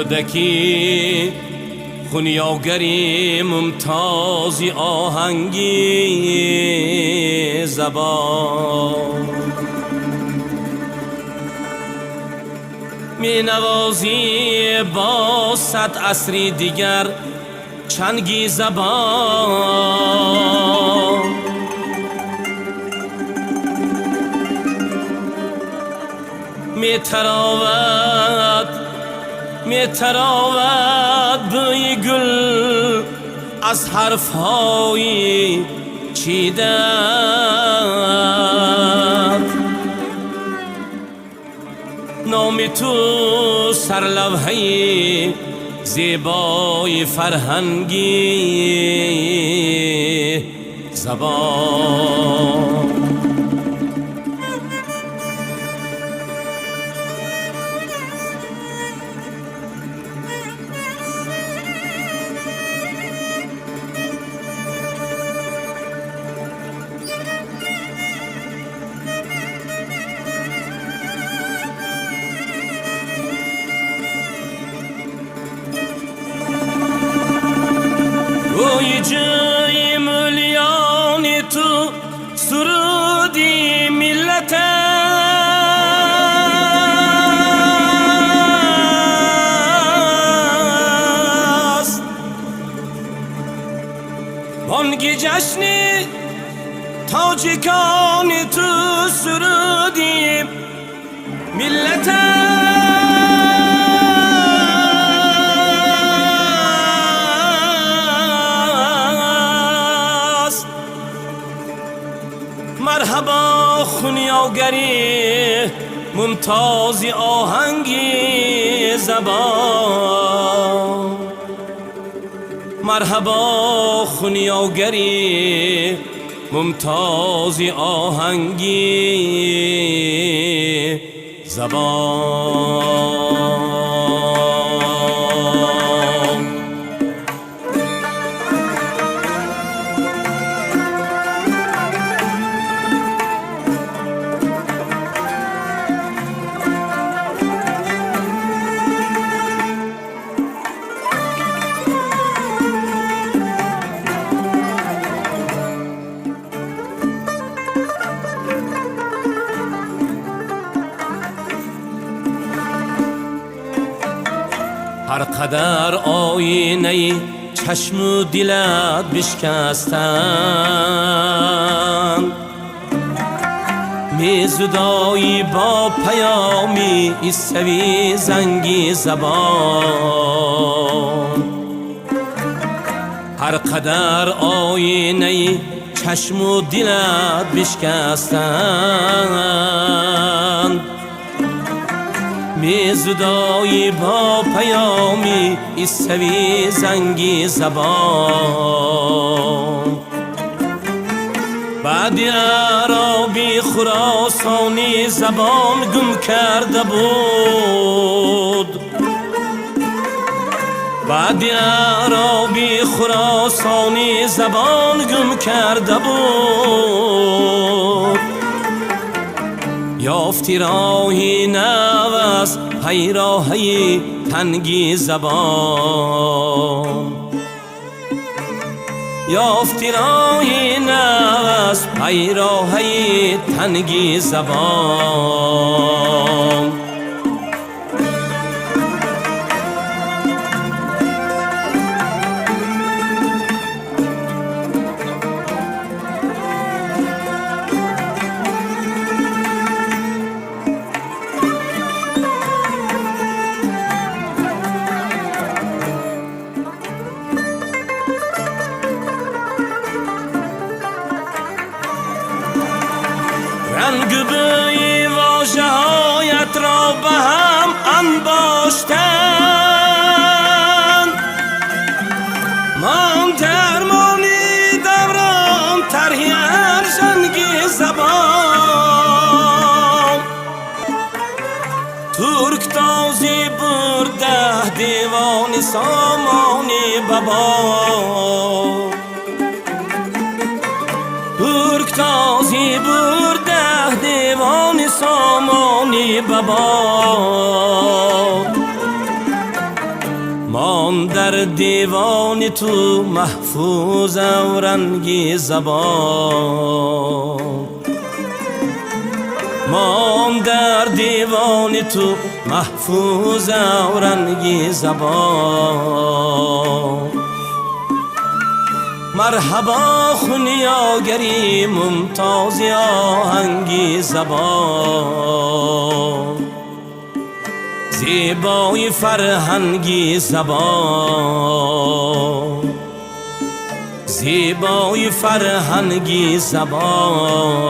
کودکی خونیاگری ممتازی آهنگی زبان می نوازی با 100 عصری دیگر چنگی زبان می تراود بوی گل از حرفهای چیدت نام تو سر لوحه زیبای فرهنگی زبان جای ملیان تو سرودی ملت است بانگ جشن تاجیکان تو سرودی ملت مرحبا خونیاگری ممتازی آهنگی زبان مرحبا خونیاگری ممتازی آهنگی زبان هر قدر آینه چشم و دلت بشکستن می زدایی با پیامی ایستوی زنگی زبان هر قدر آینه چشم و دلت بشکستن می زدایی با پیامی ایستوی زنگی زبان بعد عربی خراسانی زبان گم کرده بود بعد عربی خراسانی زبان گم کرده بود یافتی راهی نو از پیراهی تنگی زبان یافتی راهی نو از پیراهی تنگی زبان رنگ بوی واژه هایت را به هم انباشتن من درمانی دوران طرحی ارژنگی زبان ترک تازی برده دیوان سامانی بابا ترک تازی برده دیوان سامانی بابا مان در دیوان تو محفوظ و رنگی زبان، مان در دیوان تو محفوظ و رنگی زبان. مرحبا خونیاگری ممتاز آهنگی زبان، زیبای فرهنگی زبان، زیبای فرهنگی زبان.